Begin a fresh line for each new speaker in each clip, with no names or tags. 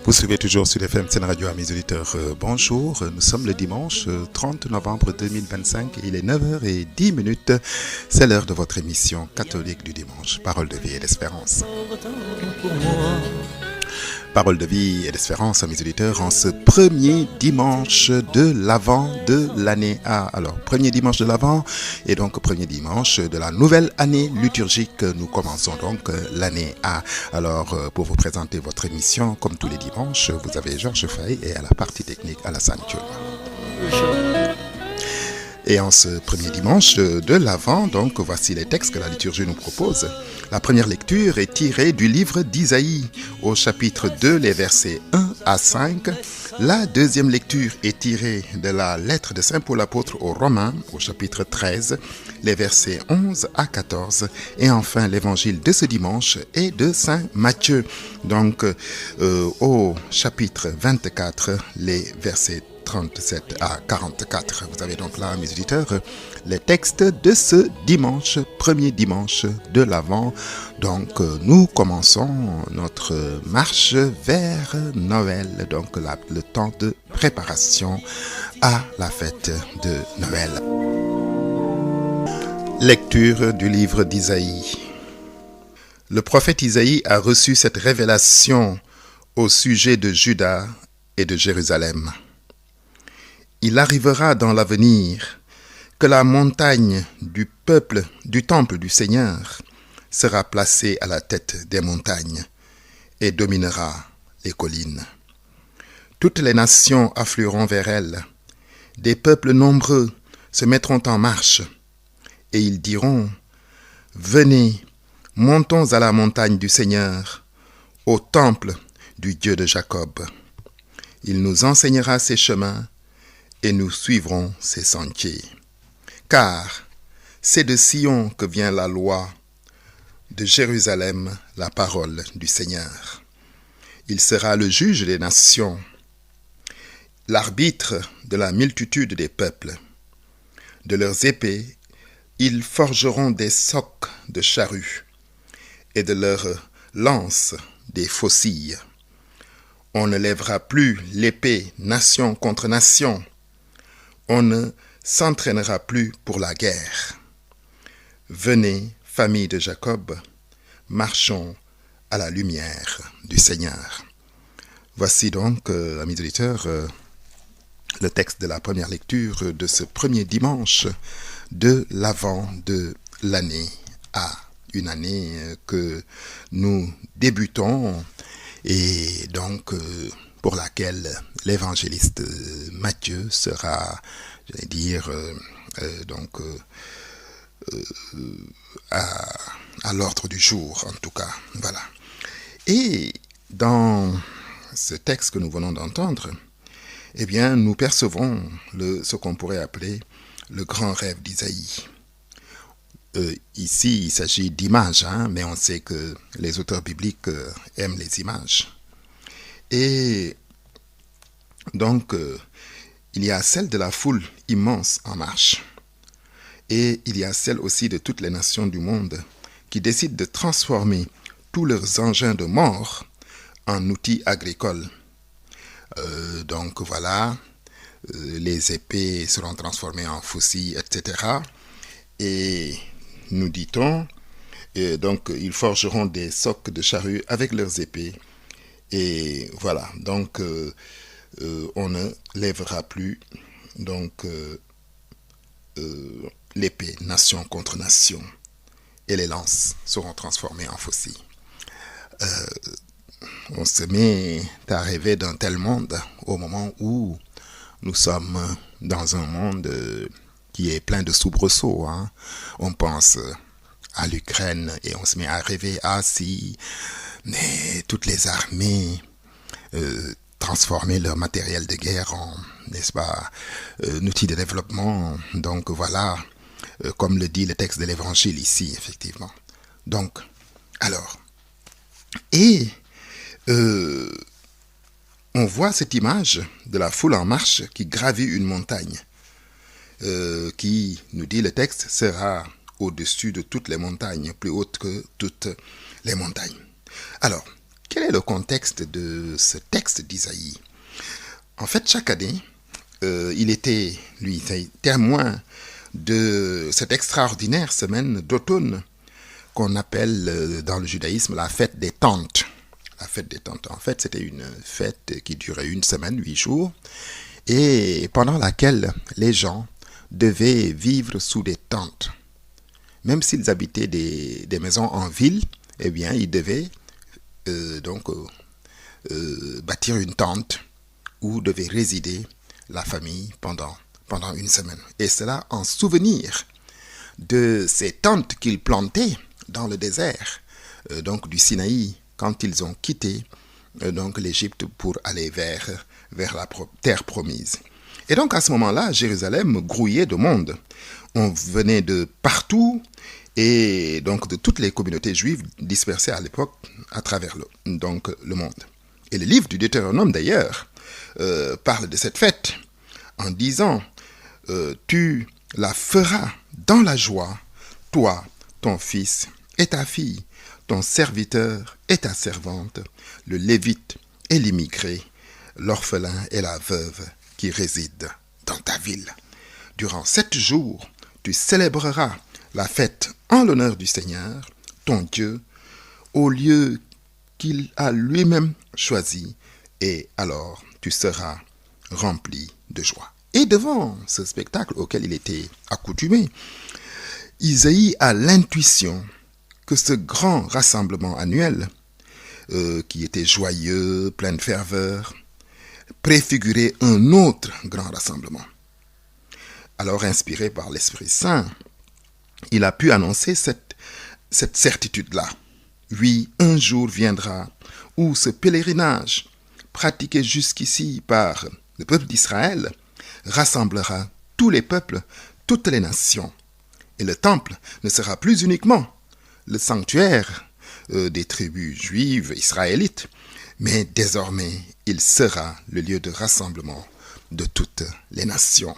Vous suivez toujours sur FM Sen Radio, à mes auditeurs. Bonjour, nous sommes le dimanche 30 novembre 2025 et il est 9h10. C'est l'heure de votre émission catholique du dimanche, Parole de vie et d'espérance. Parole de vie et d'espérance à mes auditeurs en ce premier dimanche de l'Avent de l'année A. Alors, premier dimanche de l'Avent et donc premier dimanche de la nouvelle année liturgique. Nous commençons donc l'année A. Alors, pour vous présenter votre émission, comme tous les dimanches, vous avez Georges Fay et à la partie technique Alassane Thioune. Et en ce premier dimanche de l'Avent, donc voici les textes que la liturgie nous propose. La première lecture est tirée du livre d'Isaïe au chapitre 2, les versets 1 à 5. La deuxième lecture est tirée de la lettre de Saint Paul apôtre aux Romains au chapitre 13, les versets 11 à 14. Et enfin, l'évangile de ce dimanche est de Saint Matthieu, donc au chapitre 24, les versets 37 à 44. Vous avez donc là, mes auditeurs, les textes de ce dimanche, premier dimanche de l'Avent. Donc, nous commençons notre marche vers Noël, donc le temps de préparation à la fête de Noël. Lecture du livre d'Isaïe. Le prophète Isaïe a reçu cette révélation au sujet de Juda et de Jérusalem. Il arrivera dans l'avenir que la montagne du peuple, du temple du Seigneur, sera placée à la tête des montagnes et dominera les collines. Toutes les nations afflueront vers elle. Des peuples nombreux se mettront en marche et ils diront : venez, montons à la montagne du Seigneur, au temple du Dieu de Jacob. Il nous enseignera ses chemins et nous suivrons ses sentiers. Car c'est de Sion que vient la loi, de Jérusalem la parole du Seigneur. Il sera le juge des nations, l'arbitre de la multitude des peuples. De leurs épées, ils forgeront des socs de charrues, et de leurs lances des faucilles. On ne lèvera plus l'épée nation contre nation. On ne s'entraînera plus pour la guerre. Venez, famille de Jacob, marchons à la lumière du Seigneur. Voici donc, amis auditeurs, le texte de la première lecture de ce premier dimanche de l'Avent de l'année A. Une année que nous débutons et donc pour laquelle l'évangéliste Matthieu sera, j'allais dire, à l'ordre du jour, en tout cas. Voilà. Et dans ce texte que nous venons d'entendre, eh bien, nous percevons ce qu'on pourrait appeler le grand rêve d'Isaïe. Ici, il s'agit d'images, mais on sait que les auteurs bibliques aiment les images. Et donc, il y a celle de la foule immense en marche. Et il y a celle aussi de toutes les nations du monde qui décident de transformer tous leurs engins de mort en outils agricoles. Donc voilà, les épées seront transformées en faucilles, etc. Et nous dit-on, donc ils forgeront des socs de charrues avec leurs épées. Et voilà, donc on ne lèvera plus donc l'épée nation contre nation et les lances seront transformées en faucilles. On se met à rêver d'un tel monde au moment où nous sommes dans un monde qui est plein de soubresauts. On pense à l'Ukraine et on se met à rêver si mais toutes les armées transformer leur matériel de guerre en, n'est-ce pas, un outil de développement. Donc voilà, comme le dit le texte de l'Évangile ici, effectivement. Donc, alors, et on voit cette image de la foule en marche qui gravit une montagne, qui, nous dit le texte, sera au-dessus de toutes les montagnes, plus haute que toutes les montagnes. Alors, quel est le contexte de ce texte d'Isaïe? En fait, chaque année, il était, lui, témoin de cette extraordinaire semaine d'automne qu'on appelle dans le judaïsme la fête des tentes. La fête des tentes. En fait, c'était une fête qui durait une semaine, 8 jours, et pendant laquelle les gens devaient vivre sous des tentes. Même s'ils habitaient des maisons en ville, eh bien, ils devaient bâtir une tente où devait résider la famille pendant une semaine. Et cela en souvenir de ces tentes qu'ils plantaient dans le désert, du Sinaï, quand ils ont quitté l'Égypte pour aller vers la terre promise. Et donc à ce moment-là, Jérusalem grouillait de monde. On venait de partout et donc de toutes les communautés juives dispersées à l'époque à travers le monde. Et le livre du Deutéronome d'ailleurs parle de cette fête en disant tu la feras dans la joie, toi, ton fils et ta fille, ton serviteur et ta servante, le lévite et l'immigré, l'orphelin et la veuve qui résident dans ta ville. Durant 7 jours, tu célébreras la fête en l'honneur du Seigneur, ton Dieu, au lieu qu'il a lui-même choisi, et alors tu seras rempli de joie. Et devant ce spectacle auquel il était accoutumé, Isaïe a l'intuition que ce grand rassemblement annuel, qui était joyeux, plein de ferveur, préfigurait un autre grand rassemblement. Alors, inspiré par l'Esprit Saint, il a pu annoncer cette certitude-là. Oui, un jour viendra où ce pèlerinage, pratiqué jusqu'ici par le peuple d'Israël, rassemblera tous les peuples, toutes les nations. Et le temple ne sera plus uniquement le sanctuaire des tribus juives israélites, mais désormais il sera le lieu de rassemblement de toutes les nations,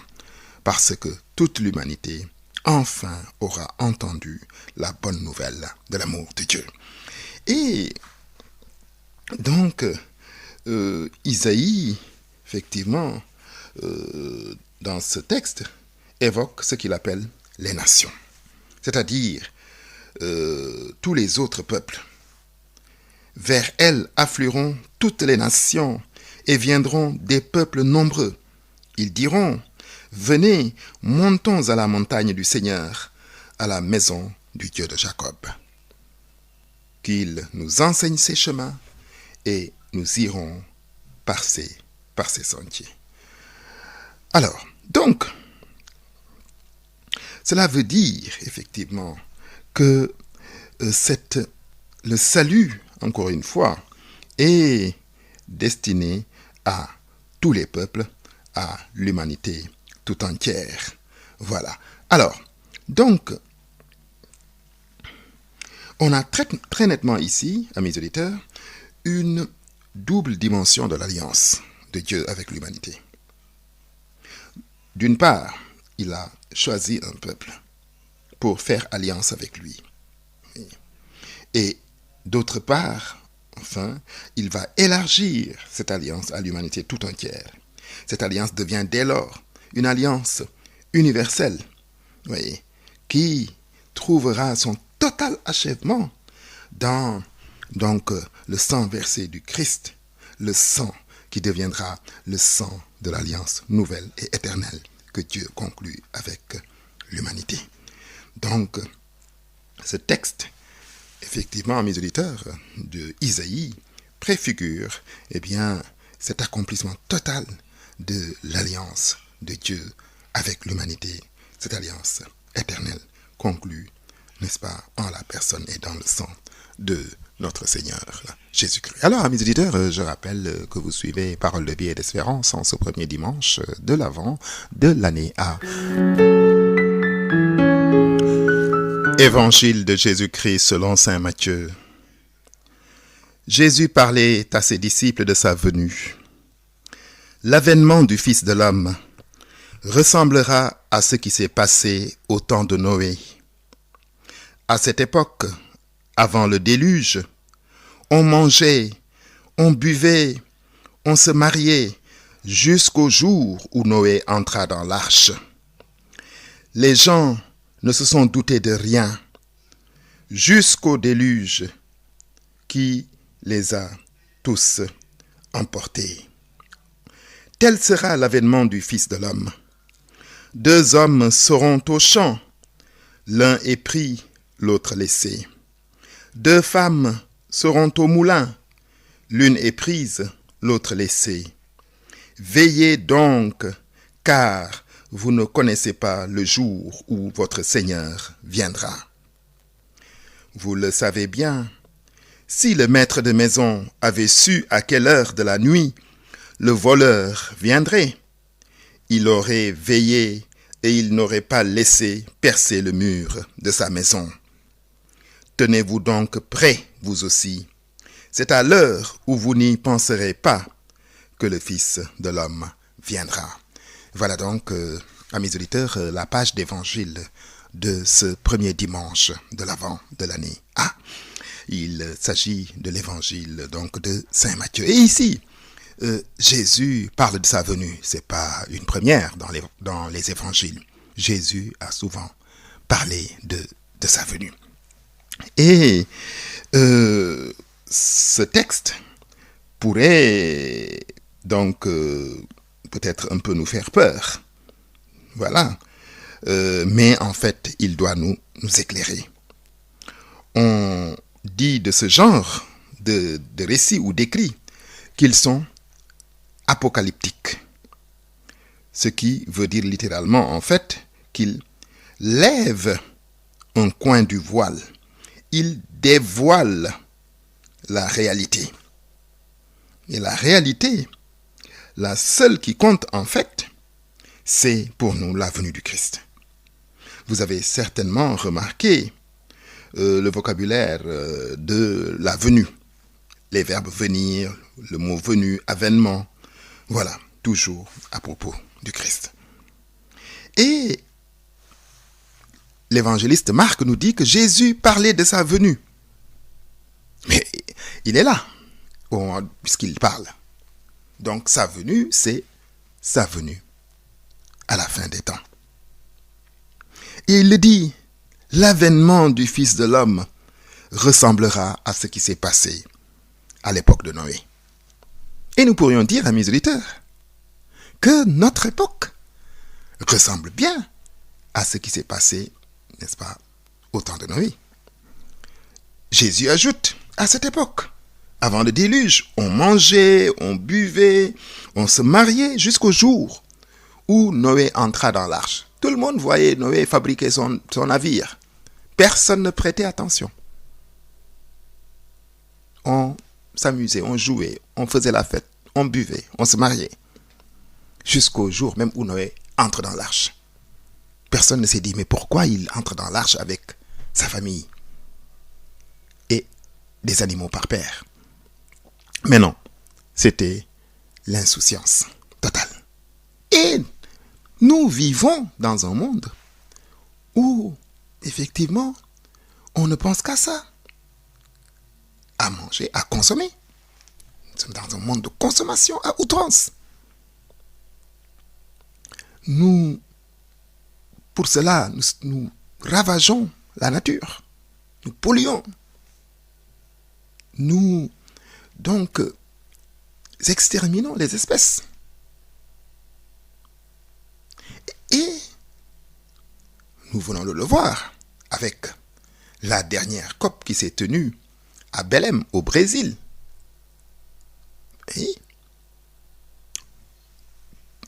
parce que toute l'humanité enfin aura entendu la bonne nouvelle de l'amour de Dieu. Et donc, Isaïe, effectivement, dans ce texte, évoque ce qu'il appelle les nations, c'est-à-dire tous les autres peuples. Vers elles afflueront toutes les nations et viendront des peuples nombreux. Ils diront, venez, montons à la montagne du Seigneur, à la maison du Dieu de Jacob. Qu'il nous enseigne ses chemins et nous irons par ces sentiers. Alors, donc, cela veut dire effectivement que le salut, encore une fois, est destiné à tous les peuples, à l'humanité tout entière. Voilà. Alors, donc, on a très nettement ici, amis auditeurs, une double dimension de l'alliance de Dieu avec l'humanité. D'une part, il a choisi un peuple pour faire alliance avec lui. Et d'autre part, enfin, il va élargir cette alliance à l'humanité tout entière. Cette alliance devient dès lors une alliance universelle, voyez, qui trouvera son total achèvement dans le sang versé du Christ, le sang qui deviendra le sang de l'alliance nouvelle et éternelle que Dieu conclut avec l'humanité. Donc, ce texte, effectivement, mes auditeurs, de Isaïe, préfigure, cet accomplissement total de l'alliance de Dieu avec l'humanité, cette alliance éternelle conclue, n'est-ce pas, en la personne et dans le sang de notre Seigneur Jésus-Christ. Alors, amis auditeurs, je rappelle que vous suivez Parole de vie et d'espérance en ce premier dimanche de l'Avent de l'année A. Évangile de Jésus-Christ selon saint Matthieu. Jésus parlait à ses disciples de sa venue. L'avènement du Fils de l'homme ressemblera à ce qui s'est passé au temps de Noé. À cette époque, avant le déluge, on mangeait on buvait, on se mariait jusqu'au jour où Noé entra dans l'arche. Les gens ne se sont doutés de rien jusqu'au déluge qui les a tous emportés. Tel sera l'avènement du Fils de l'homme. 2 hommes seront au champ, l'un est pris, l'autre laissé. 2 femmes seront au moulin, l'une est prise, l'autre laissée. Veillez donc, car vous ne connaissez pas le jour où votre Seigneur viendra. Vous le savez bien, si le maître de maison avait su à quelle heure de la nuit le voleur viendrait, il aurait veillé et il n'aurait pas laissé percer le mur de sa maison. Tenez-vous donc prêts, vous aussi. C'est à l'heure où vous n'y penserez pas que le Fils de l'homme viendra. Voilà donc, amis auditeurs, la page d'évangile de ce premier dimanche de l'Avent de l'année A. Il s'agit de l'évangile donc de Saint Matthieu. Et ici, Jésus parle de sa venue. C'est pas une première dans les évangiles. Jésus a souvent parlé de sa venue. Et ce texte pourrait donc peut-être un peu nous faire peur. Voilà. Mais en fait, il doit nous éclairer. On dit de ce genre de récits ou d'écrits qu'ils sont apocalyptiques. Ce qui veut dire littéralement, en fait, qu'ils lèvent un coin du voile. Ils dévoilent la réalité. Et la réalité, la seule qui compte en fait, c'est pour nous la venue du Christ. Vous avez certainement remarqué le vocabulaire de la venue. Les verbes venir, le mot venu, avènement. Voilà, toujours à propos du Christ. Et l'évangéliste Marc nous dit que Jésus parlait de sa venue. Mais il est là, puisqu'il parle. Donc sa venue, c'est sa venue à la fin des temps. Et il le dit, l'avènement du Fils de l'homme ressemblera à ce qui s'est passé à l'époque de Noé. Et nous pourrions dire, amis auditeurs, que notre époque ressemble bien à ce qui s'est passé, n'est-ce pas, au temps de Noé. Jésus ajoute, à cette époque, avant le déluge, on mangeait, on buvait, on se mariait jusqu'au jour où Noé entra dans l'arche. Tout le monde voyait Noé fabriquer son navire. Personne ne prêtait attention. On s'amusait, on jouait, on faisait la fête, on buvait, on se mariait. Jusqu'au jour même où Noé entre dans l'arche. Personne ne s'est dit, mais pourquoi il entre dans l'arche avec sa famille et des animaux par paire? Mais non, c'était l'insouciance totale. Et nous vivons dans un monde où, effectivement, on ne pense qu'à ça. À manger, à consommer. Nous sommes dans un monde de consommation à outrance. Pour cela, nous ravageons la nature. Nous polluons. Nous, donc, exterminons les espèces. Et nous venons de le voir avec la dernière COP qui s'est tenue à Belém, au Brésil. Et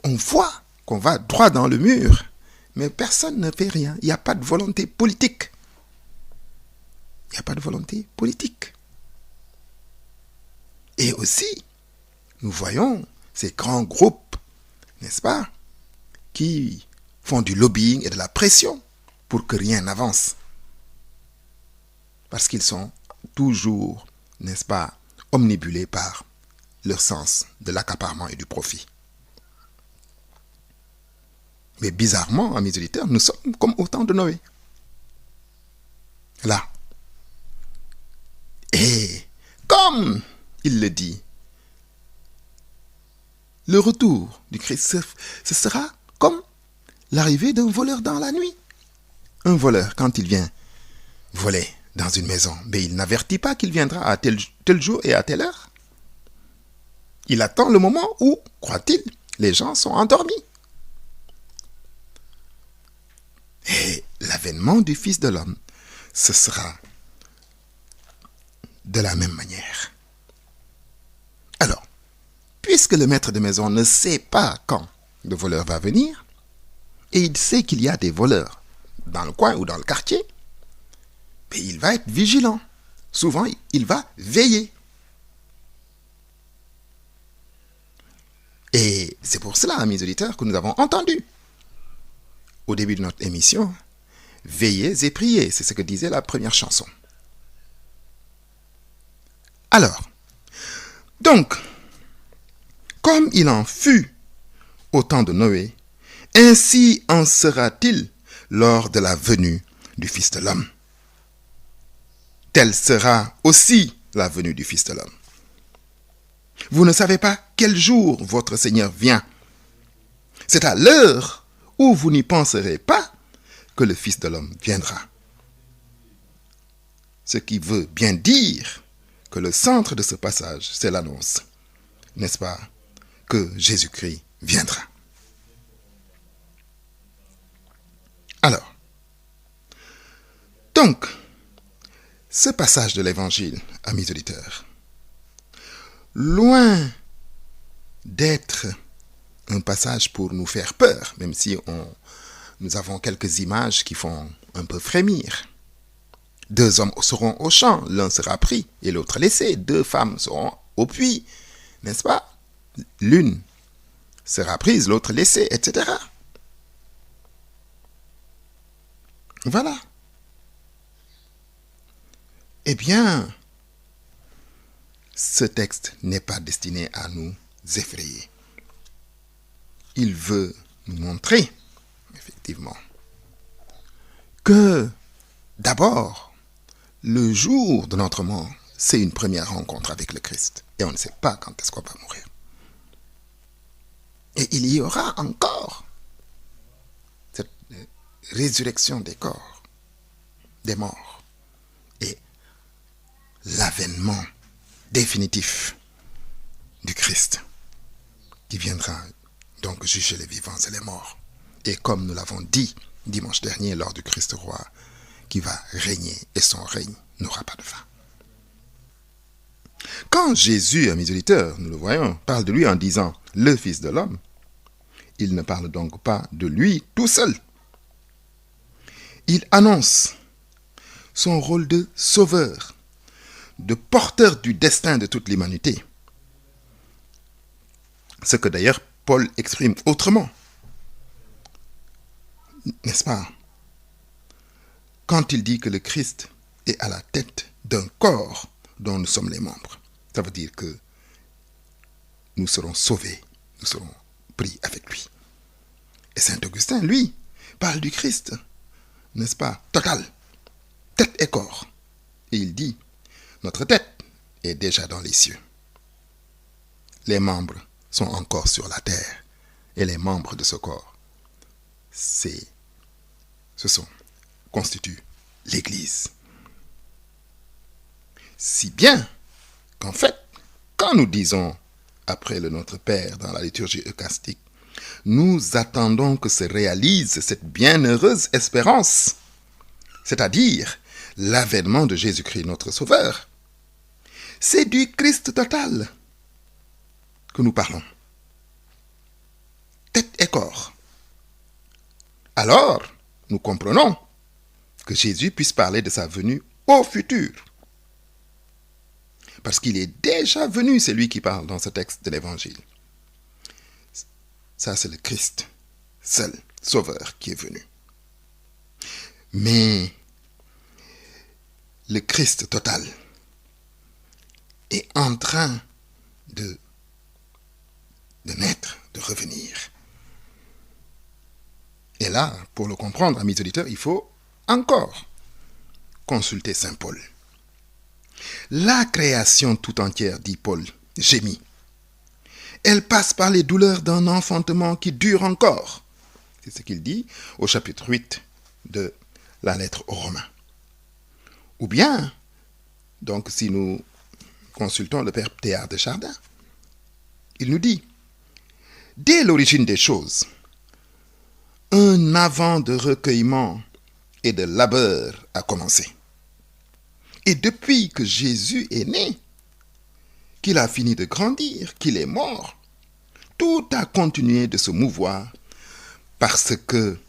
on voit qu'on va droit dans le mur, mais personne ne fait rien. Il n'y a pas de volonté politique. Il n'y a pas de volonté politique. Et aussi, nous voyons ces grands groupes, n'est-ce pas, qui font du lobbying et de la pression pour que rien n'avance. Parce qu'ils sont toujours, n'est-ce pas, omnibulés par leur sens de l'accaparement et du profit. Mais bizarrement, amis auditeurs, nous sommes comme au temps de Noé. Là. Et comme il le dit, le retour du Christ, ce sera comme l'arrivée d'un voleur dans la nuit. Un voleur, quand il vient voler dans une maison, mais il n'avertit pas qu'il viendra à tel jour et à telle heure. Il attend le moment où, croit-il, les gens sont endormis. Et l'avènement du Fils de l'homme, ce sera de la même manière. Alors, puisque le maître de maison ne sait pas quand le voleur va venir, et il sait qu'il y a des voleurs dans le coin ou dans le quartier, mais il va être vigilant. Souvent, il va veiller. Et c'est pour cela, amis auditeurs, que nous avons entendu au début de notre émission, veillez et priez, c'est ce que disait la première chanson. Alors, donc, comme il en fut au temps de Noé, ainsi en sera-t-il lors de la venue du Fils de l'homme. Telle sera aussi la venue du Fils de l'homme. Vous ne savez pas quel jour votre Seigneur vient. C'est à l'heure où vous n'y penserez pas que le Fils de l'homme viendra. Ce qui veut bien dire que le centre de ce passage, c'est l'annonce, n'est-ce pas, que Jésus-Christ viendra. Alors, donc, ce passage de l'Évangile, amis auditeurs, loin d'être un passage pour nous faire peur, même si nous avons quelques images qui font un peu frémir. 2 hommes seront au champ, l'un sera pris et l'autre laissé. 2 femmes seront au puits, n'est-ce pas? L'une sera prise, l'autre laissée, etc. Voilà. Eh bien, ce texte n'est pas destiné à nous effrayer. Il veut nous montrer, effectivement, que d'abord, le jour de notre mort, c'est une première rencontre avec le Christ. Et on ne sait pas quand est-ce qu'on va mourir. Et il y aura encore cette résurrection des corps, des morts, et l'avènement définitif du Christ qui viendra donc juger les vivants et les morts. Et comme nous l'avons dit dimanche dernier lors du Christ roi, qui va régner et son règne n'aura pas de fin. Quand Jésus, amis auditeurs, nous le voyons, parle de lui en disant « le Fils de l'homme », il ne parle donc pas de lui tout seul. Il annonce son rôle de sauveur, de porteur du destin de toute l'humanité. Ce que d'ailleurs Paul exprime autrement. N'est-ce pas? Quand il dit que le Christ est à la tête d'un corps dont nous sommes les membres, ça veut dire que nous serons sauvés, nous serons pris avec lui. Et saint Augustin, lui, parle du Christ, n'est-ce pas, total, tête et corps. Et il dit, notre tête est déjà dans les cieux. Les membres sont encore sur la terre. Et les membres de ce corps, constituent l'Église. Si bien qu'en fait, quand nous disons après le Notre Père dans la liturgie eucharistique, nous attendons que se réalise cette bienheureuse espérance, c'est-à-dire l'avènement de Jésus-Christ notre Sauveur. C'est du Christ total que nous parlons. Tête et corps. Alors, nous comprenons que Jésus puisse parler de sa venue au futur. Parce qu'il est déjà venu, c'est lui qui parle dans ce texte de l'Évangile. Ça, c'est le Christ, seul Sauveur qui est venu. Mais le Christ total est en train de naître, de revenir. Et là, pour le comprendre, amis auditeurs, il faut encore consulter saint Paul. La création tout entière, dit Paul, gémit. Elle passe par les douleurs d'un enfantement qui dure encore. C'est ce qu'il dit au chapitre 8 de la lettre aux Romains. Ou bien, donc si nous consultons le père Théard de Chardin, il nous dit, dès l'origine des choses, un avant de recueillement et de labeur a commencé. Et depuis que Jésus est né, qu'il a fini de grandir, qu'il est mort, tout a continué de se mouvoir parce que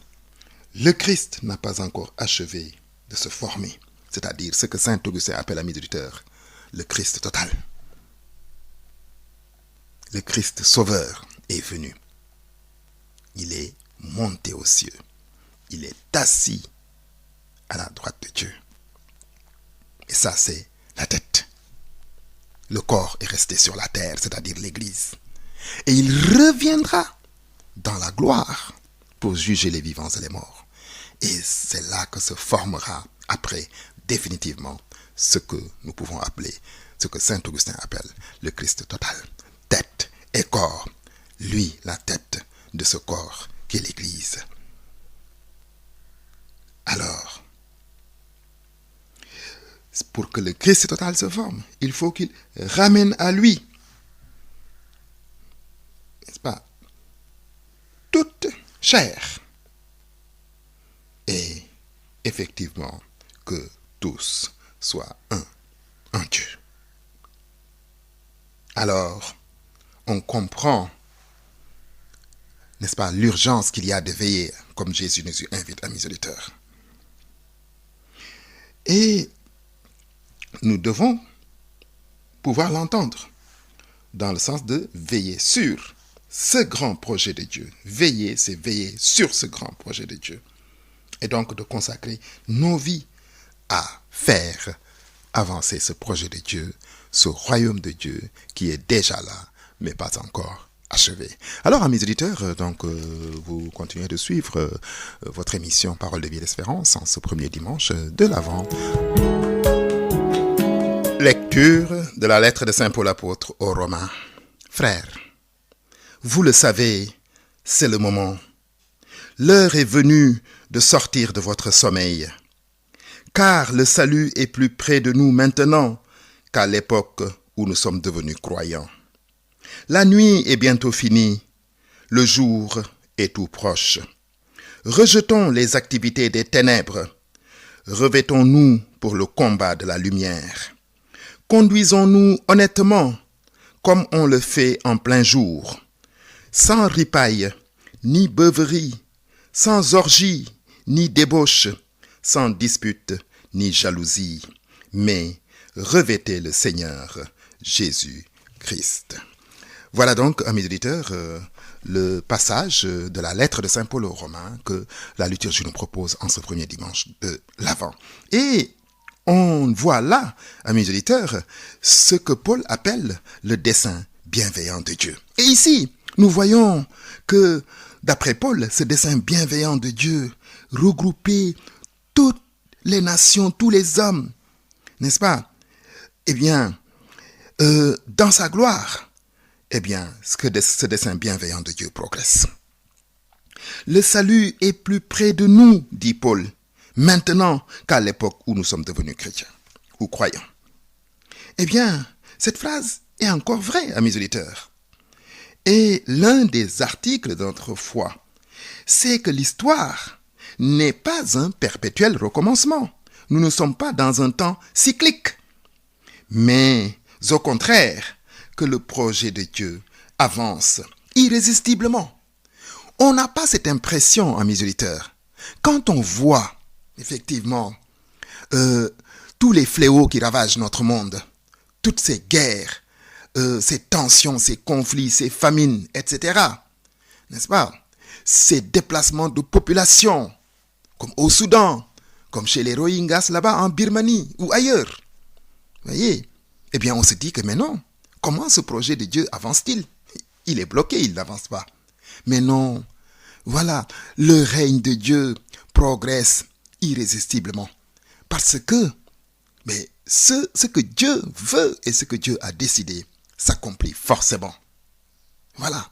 le Christ n'a pas encore achevé de se former, c'est-à-dire ce que saint Augustin appelle à misériteur, le Christ total. Le Christ sauveur est venu. Il est monté aux cieux. Il est assis à la droite de Dieu. Et ça, c'est la tête. Le corps est resté sur la terre, c'est-à-dire l'Église. Et il reviendra dans la gloire pour juger les vivants et les morts. Et c'est là que se formera après définitivement ce que nous pouvons appeler, ce que saint Augustin appelle le Christ total. Tête et corps. Lui, la tête de ce corps qui est l'Église. Alors, pour que le Christ total se forme, il faut qu'il ramène à lui, n'est-ce pas, toute chair. Et effectivement, que tous soient un en Dieu. Alors, on comprend, n'est-ce pas, l'urgence qu'il y a de veiller, comme Jésus nous invite à mes auditeurs. Et nous devons pouvoir l'entendre dans le sens de veiller sur ce grand projet de Dieu. Veiller, c'est veiller sur ce grand projet de Dieu. Et donc de consacrer nos vies à faire avancer ce projet de Dieu, ce royaume de Dieu qui est déjà là, mais pas encore achevé. Alors, amis auditeurs, donc, vous continuez de suivre votre émission Parole de vie et d'espérance en ce premier dimanche de l'Avent. Lecture de la lettre de saint Paul apôtre aux Romains. Frères, vous le savez, c'est le moment. L'heure est venue de sortir de votre sommeil. Car le salut est plus près de nous maintenant qu'à l'époque où nous sommes devenus croyants. La nuit est bientôt finie, le jour est tout proche. Rejetons les activités des ténèbres, revêtons-nous pour le combat de la lumière. Conduisons-nous honnêtement, comme on le fait en plein jour, sans ripaille, ni beuverie, sans orgie, ni débauche, sans dispute, ni jalousie, mais revêtez le Seigneur Jésus-Christ. Voilà donc, amis auditeurs, le passage de la lettre de saint Paul aux Romains que la liturgie nous propose en ce premier dimanche de l'Avent. Et on voit là, amis auditeurs, ce que Paul appelle le dessein bienveillant de Dieu. Et ici, nous voyons que, d'après Paul, ce dessein bienveillant de Dieu regroupait toutes les nations, tous les hommes, n'est-ce pas? Eh bien, dans sa gloire, eh bien, ce dessein bienveillant de Dieu progresse. Le salut est plus près de nous, dit Paul, maintenant qu'à l'époque où nous sommes devenus chrétiens ou croyants. Eh bien, cette phrase est encore vraie, amis auditeurs. Et l'un des articles de notre foi, c'est que l'histoire n'est pas un perpétuel recommencement. Nous ne sommes pas dans un temps cyclique, mais au contraire, que le projet de Dieu avance irrésistiblement. On n'a pas cette impression, amis auditeurs, quand on voit effectivement tous les fléaux qui ravagent notre monde, toutes ces guerres, ces tensions, ces conflits, ces famines, etc. N'est-ce pas? Ces déplacements de population, comme au Soudan, comme chez les Rohingyas là-bas en Birmanie ou ailleurs. Vous voyez? Eh bien, on se dit que mais non, comment ce projet de Dieu avance-t-il? Il est bloqué, il n'avance pas. Mais non, voilà, le règne de Dieu progresse irrésistiblement. Parce que mais ce que Dieu veut et ce que Dieu a décidé s'accomplit forcément. Voilà.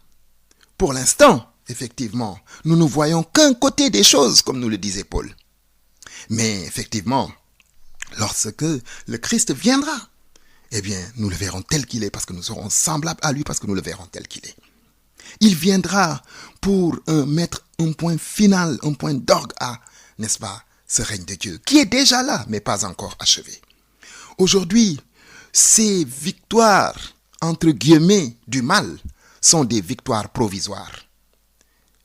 Pour l'instant, effectivement, nous ne voyons qu'un côté des choses, comme nous le disait Paul. Mais effectivement, lorsque le Christ viendra, eh bien, nous le verrons tel qu'il est, parce que nous serons semblables à lui, parce que nous le verrons tel qu'il est. Il viendra pour mettre un point final, un point d'orgue à, n'est-ce pas, ce règne de Dieu, qui est déjà là, mais pas encore achevé. Aujourd'hui, ces victoires, entre guillemets, du mal, sont des victoires provisoires.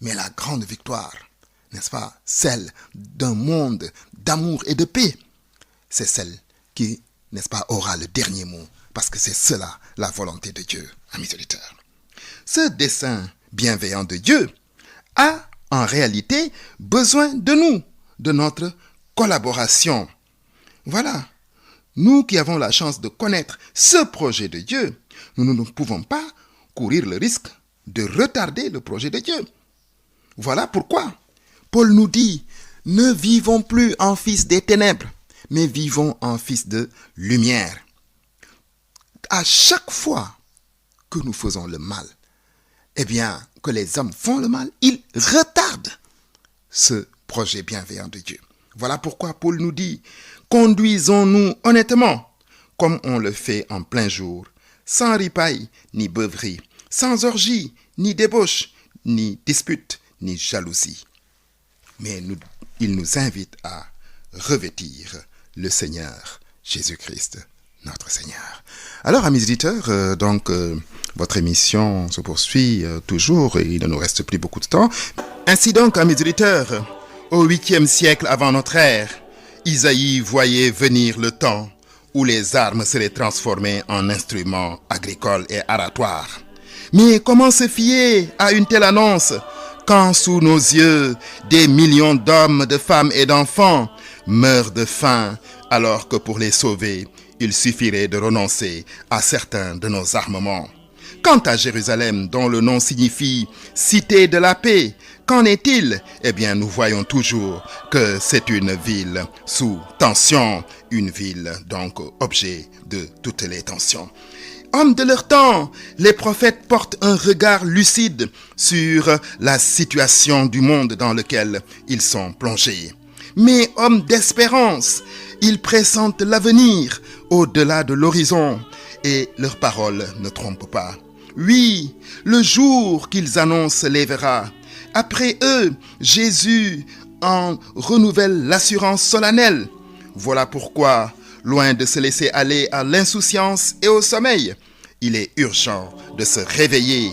Mais la grande victoire, n'est-ce pas, celle d'un monde d'amour et de paix, c'est celle qui, n'est-ce pas, aura le dernier mot, parce que c'est cela la volonté de Dieu, amis auditeurs. Ce dessein bienveillant de Dieu a en réalité besoin de nous, de notre collaboration. Voilà, nous qui avons la chance de connaître ce projet de Dieu, nous ne pouvons pas courir le risque de retarder le projet de Dieu. Voilà pourquoi Paul nous dit, ne vivons plus en fils des ténèbres, mais vivons en fils de lumière. À chaque fois que nous faisons le mal, eh bien, que les hommes font le mal, ils retardent ce projet bienveillant de Dieu. Voilà pourquoi Paul nous dit, conduisons-nous honnêtement, comme on le fait en plein jour, sans ripaille ni beuverie, sans orgie, ni débauche, ni dispute, ni jalousie. Mais il nous invite à revêtir le Seigneur Jésus-Christ, notre Seigneur. Alors, amis auditeurs, votre émission se poursuit toujours et il ne nous reste plus beaucoup de temps. Ainsi donc, amis auditeurs, au 8e siècle avant notre ère, Isaïe voyait venir le temps où les armes seraient transformées en instruments agricoles et aratoires. Mais comment se fier à une telle annonce quand sous nos yeux, des millions d'hommes, de femmes et d'enfants meurent de faim, alors que pour les sauver, il suffirait de renoncer à certains de nos armements. Quant à Jérusalem, dont le nom signifie « cité de la paix », qu'en est-il? Eh bien, nous voyons toujours que c'est une ville sous tension, une ville donc objet de toutes les tensions. Hommes de leur temps, les prophètes portent un regard lucide sur la situation du monde dans lequel ils sont plongés. Mais hommes d'espérance, ils pressentent l'avenir au-delà de l'horizon et leurs paroles ne trompent pas. Oui, le jour qu'ils annoncent lèvera. Après eux, Jésus en renouvelle l'assurance solennelle. Voilà pourquoi, loin de se laisser aller à l'insouciance et au sommeil, il est urgent de se réveiller,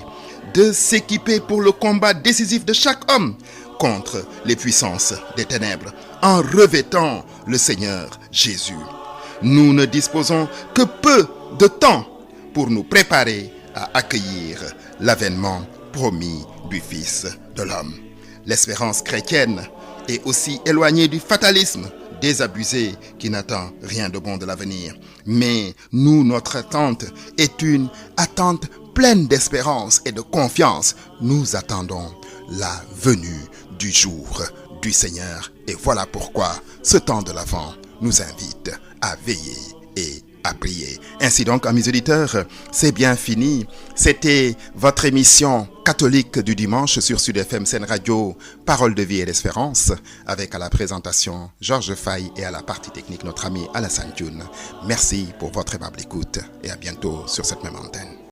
de s'équiper pour le combat décisif de chaque homme contre les puissances des ténèbres, en revêtant le Seigneur Jésus. Nous ne disposons que peu de temps pour nous préparer à accueillir l'avènement promis du Fils de l'homme. L'espérance chrétienne est aussi éloignée du fatalisme désabusé qui n'attend rien de bon de l'avenir. Mais nous, notre attente est une attente pleine d'espérance et de confiance. Nous attendons la venue du jour du Seigneur. Et voilà pourquoi ce temps de l'Avent nous invite à veiller et à prier. Ainsi donc, amis auditeurs, c'est bien fini. C'était votre émission catholique du dimanche sur Sud FM Sen Radio, Parole de vie et d'espérance, avec à la présentation Georges Faye et à la partie technique notre ami Alassane Dioune. Merci pour votre aimable écoute et à bientôt sur cette même antenne.